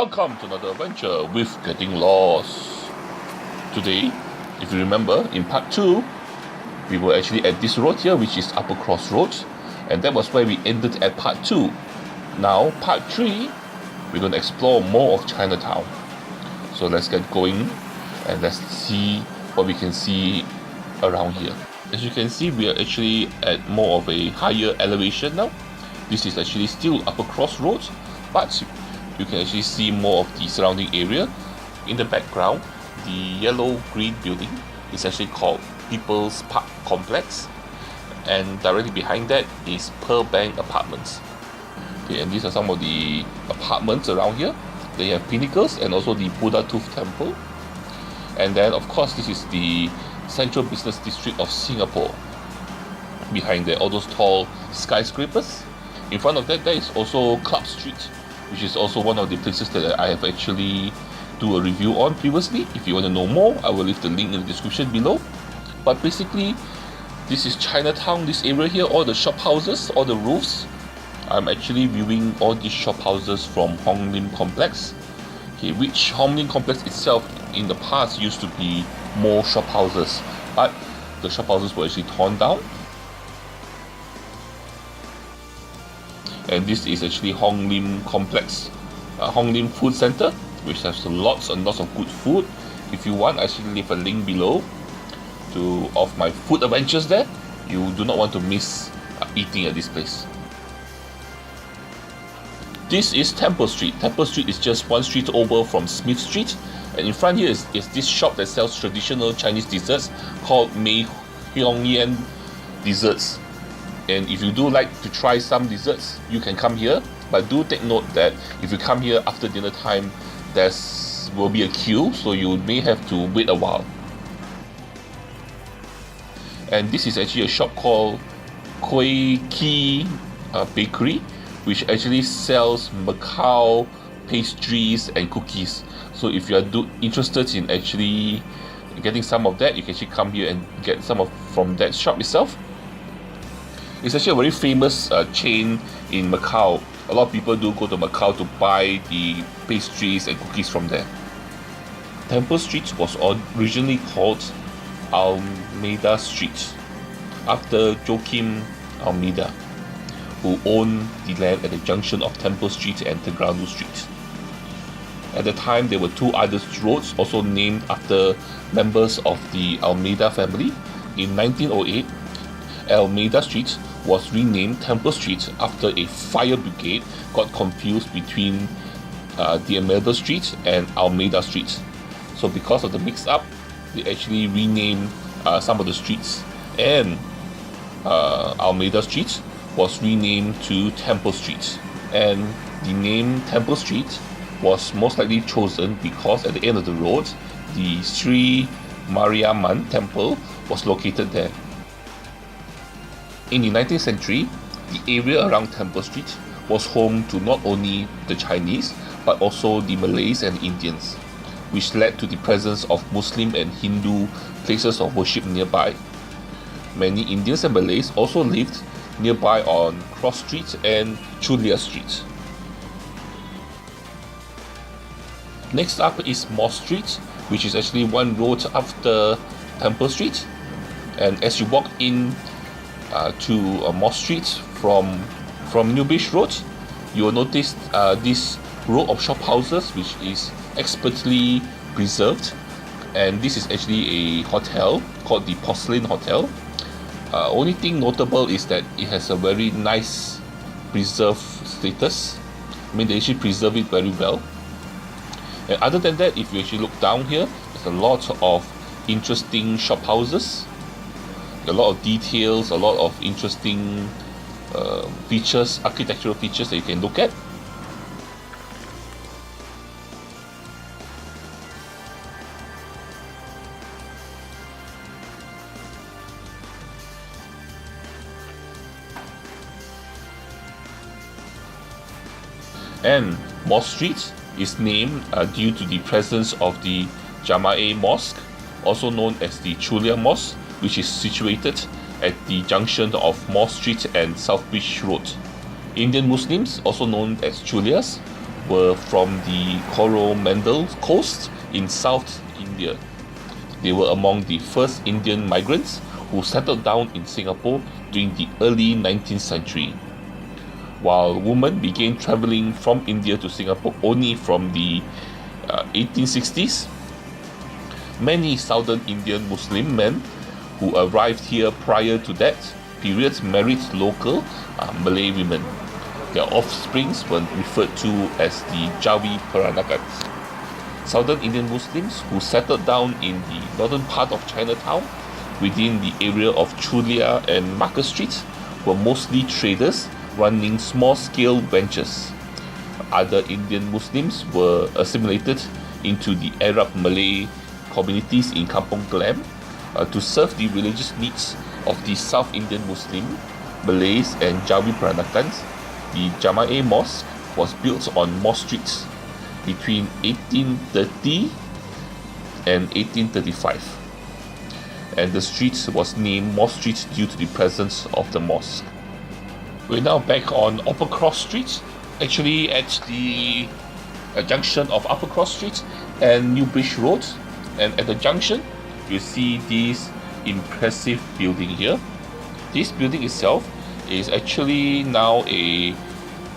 Welcome to another adventure with Getting Lost. Today, if you remember, in part 2, we were actually at this road here, which is Upper Crossroads, and that was where we ended at part 2. Now, part 3, we're going to explore more of Chinatown. So let's get going and let's see what we can see around here. As you can see, we are actually at more of a higher elevation now. This is actually still Upper Crossroads, but you can actually see more of the surrounding area. In the background, the yellow-green building is actually called People's Park Complex, and directly behind that is Pearl Bank Apartments. Okay, and these are some of the apartments around here. They have pinnacles and also the Buddha Tooth Temple. And then, of course, this is the Central Business District of Singapore. Behind there, all those tall skyscrapers. In front of that, there is also Club Street, which is also one of the places that I have actually do a review on previously. If you want to know more, I will leave the link in the description below. But basically, this is Chinatown, this area here, all the shop houses, all the roofs. I'm actually viewing all these shop houses from Hong Lim Complex. Okay, which Hong Lim Complex itself in the past used to be more shop houses, but the shop houses were actually torn down. And this is actually Hong Lim Complex, Hong Lim Food Center, which has lots and lots of good food. If you want, I actually leave a link below of my food adventures there. You do not want to miss eating at this place. This is Temple Street. Temple Street is just one street over from Smith Street, and in front here is this shop that sells traditional Chinese desserts called Mei Hyong Yan Desserts. And if you do like to try some desserts, you can come here, but do take note that if you come here after dinner time, there will be a queue, so you may have to wait a while. And this is actually a shop called Kui Ki Bakery, which actually sells Macau pastries and cookies. So if you are interested in actually getting some of that, you can actually come here and get some from that shop itself. It's actually a very famous chain in Macau. A lot of people do go to Macau to buy the pastries and cookies from there. Temple Street was originally called Almeida Street, after Joaquim Almeida, who owned the land at the junction of Temple Street and Terengganu Street. At the time, there were two other roads also named after members of the Almeida family. In 1908, Almeida Street was renamed Temple Street after a fire brigade got confused between the Almeida Street and Almeida Street. So because of the mix-up, they actually renamed some of the streets, and Almeida Street was renamed to Temple Street. And the name Temple Street was most likely chosen because at the end of the road, the Sri Mariamman Temple was located there. In the 19th century, the area around Temple Street was home to not only the Chinese, but also the Malays and Indians, which led to the presence of Muslim and Hindu places of worship nearby. Many Indians and Malays also lived nearby on Cross Street and Chulia Street. Next up is Moss Street, which is actually one road after Temple Street. And as you walk in to Moss Street from New Beach Road, you will notice this row of shop houses, which is expertly preserved. And this is actually a hotel called the Porcelain Hotel. Only thing notable is that it has a very nice preserved status. I mean, they actually preserve it very well. And other than that, if you actually look down here, there's a lot of interesting shop houses, a lot of details, a lot of interesting features, architectural features that you can look at. And Moss Street is named due to the presence of the Jama'ah Mosque, also known as the Chulia Mosque, which is situated at the junction of Moss Street and South Beach Road. Indian Muslims, also known as Chulias, were from the Coromandel coast in South India. They were among the first Indian migrants who settled down in Singapore during the early 19th century. While women began traveling from India to Singapore only from the 1860s, many Southern Indian Muslim men who arrived here prior to that period married local Malay women. Their offsprings were referred to as the Jawi Peranakans. Southern Indian Muslims who settled down in the northern part of Chinatown within the area of Chulia and Market Street were mostly traders running small-scale ventures. Other Indian Muslims were assimilated into the Arab Malay communities in Kampong Glam to serve the religious needs of the South Indian Muslim, Malays and Jawi Peranakans. The Jama'ah Mosque was built on Moss Street between 1830 and 1835, and the street was named Moss Street due to the presence of the mosque. We're now back on Upper Cross Street, actually at the junction of Upper Cross Street and New Bridge Road. And at the junction, you see this impressive building here. This building itself is actually now a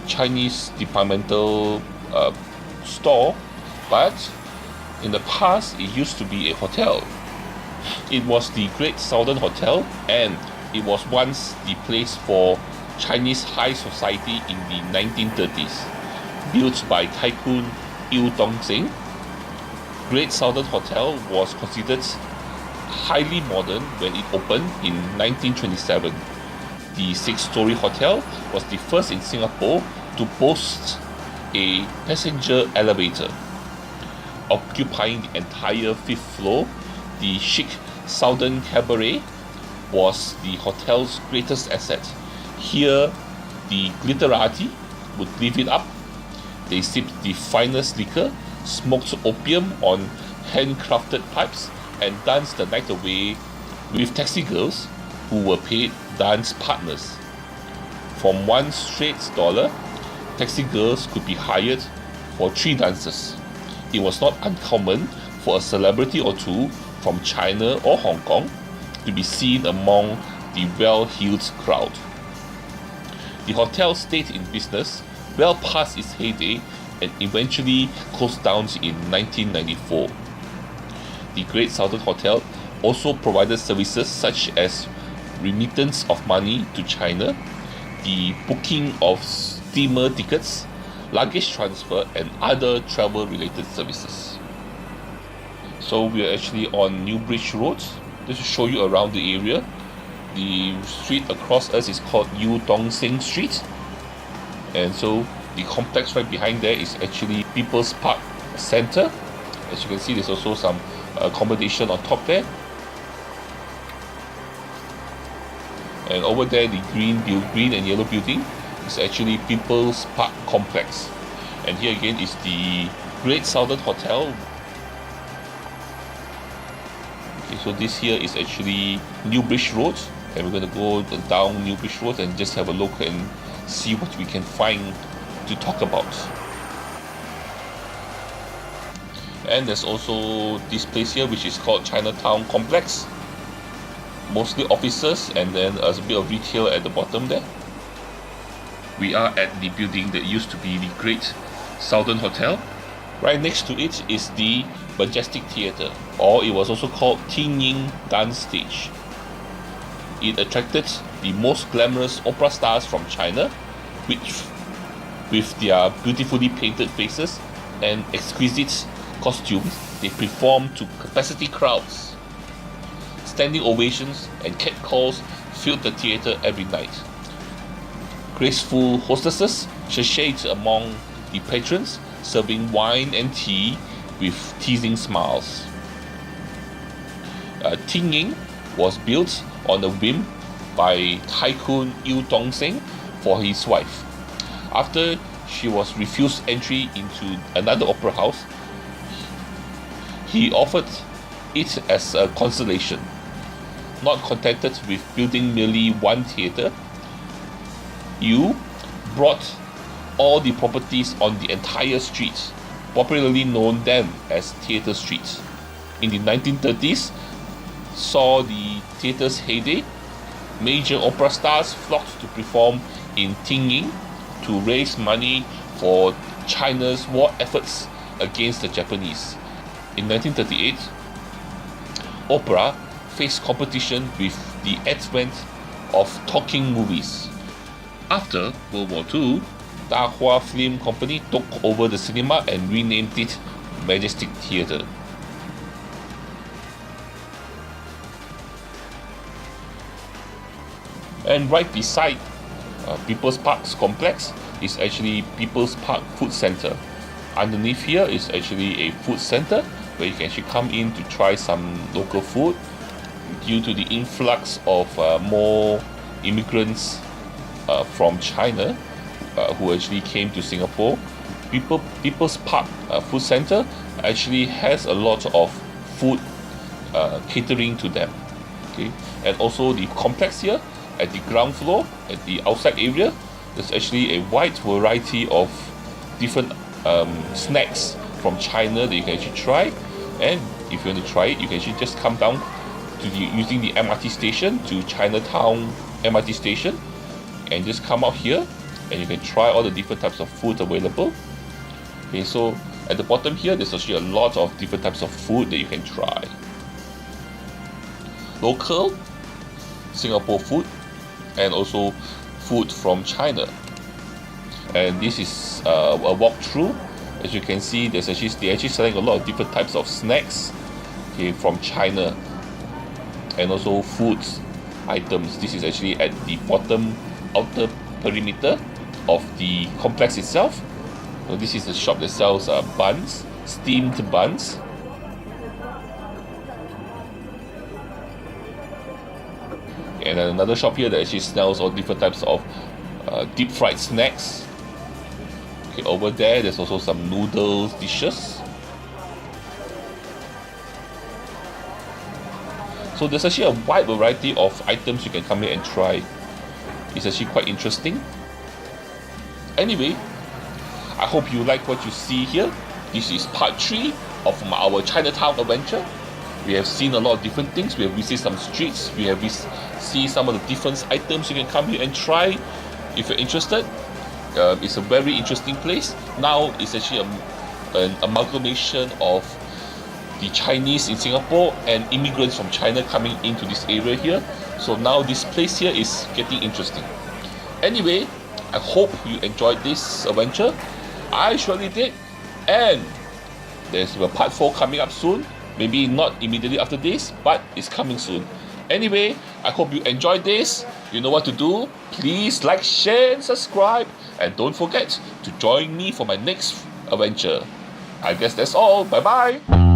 Chinese departmental store, but in the past it used to be a hotel. It was the Great Southern Hotel, and it was once the place for Chinese high society in the 1930s, built by tycoon Eu Tong Seng. Great Southern Hotel was considered highly modern when it opened in 1927. The 6-story hotel was the first in Singapore to boast a passenger elevator. Occupying the entire 5th floor, the chic Southern Cabaret was the hotel's greatest asset. Here, the glitterati would live it up. They sipped the finest liquor, smoked opium on handcrafted pipes, and danced the night away with taxi girls who were paid dance partners. From one straight dollar, taxi girls could be hired for 3 dances. It was not uncommon for a celebrity or two from China or Hong Kong to be seen among the well-heeled crowd. The hotel stayed in business well past its heyday and eventually closed down in 1994. The Great Southern Hotel also provided services such as remittance of money to China, the booking of steamer tickets, luggage transfer, and other travel-related services. So we are actually on New Bridge Road. Just to show you around the area. The street across us is called Eu Tong Seng Street, and so the complex right behind there is actually People's Park Centre. As you can see, there's also some accommodation on top there, and over there the green and yellow building is actually People's Park Complex. And here again is the Great Southern Hotel. Okay, so this here is actually New Bridge Road, and we're going to go down New Bridge Road and just have a look and see what we can find to talk about. And there's also this place here which is called Chinatown Complex, mostly offices, and then there's a bit of retail at the bottom there. We are at the building that used to be the Great Southern Hotel. Right next to it is the Majestic Theatre, or it was also called Tin Ying Dance Stage. It attracted the most glamorous opera stars from China, which, with their beautifully painted faces and exquisite costumes, they performed to capacity crowds. Standing ovations and catcalls filled the theatre every night. Graceful hostesses sashayed among the patrons, serving wine and tea with teasing smiles. Tin Ying was built on a whim by tycoon Eu Tong Seng for his wife. After she was refused entry into another opera house, he offered it as a consolation. Not contented with building merely one theatre, Eu brought all the properties on the entire street, popularly known then as Theatre Street. In the 1930s, saw the theatre's heyday. Major opera stars flocked to perform in Tingyin to raise money for China's war efforts against the Japanese. In 1938, opera faced competition with the advent of talking movies. After World War II, Dahua Film Company took over the cinema and renamed it Majestic Theatre. And right beside People's Park's complex is actually People's Park Food Center. Underneath here is actually a food center where you can actually come in to try some local food. Due to the influx of more immigrants from China who actually came to Singapore, People's Park Food Center actually has a lot of food catering to them. Okay, and also the complex here at the ground floor, at the outside area, there's actually a wide variety of different snacks from China that you can actually try. And if you want to try it, you can actually just come down to using the MRT station to Chinatown MRT station, and just come out here and you can try all the different types of food available. Okay, so at the bottom here, there's actually a lot of different types of food that you can try. Local Singapore food and also food from China. And this is a walkthrough. As you can see, they're actually selling a lot of different types of snacks, okay, from China, and also food items. This is actually at the bottom outer perimeter of the complex itself. So this is the shop that sells buns, steamed buns. And then another shop here that actually sells all different types of deep fried snacks. Okay, over there's also some noodles dishes. So there's actually a wide variety of items you can come here and try. It's actually quite interesting. Anyway, I hope you like what you see here. This is part 3 of our Chinatown adventure. We have seen a lot of different things. We have visited some streets. We have seen some of the different items you can come here and try if you're interested. It's a very interesting place. Now it's actually an amalgamation of the Chinese in Singapore and immigrants from China coming into this area here. So now this place here is getting interesting. Anyway, I hope you enjoyed this adventure. I surely did. And there's a part 4 coming up soon. Maybe not immediately after this, but it's coming soon. Anyway, I hope you enjoyed this. You know what to do. Please like, share, and subscribe. And don't forget to join me for my next adventure. I guess that's all. Bye-bye.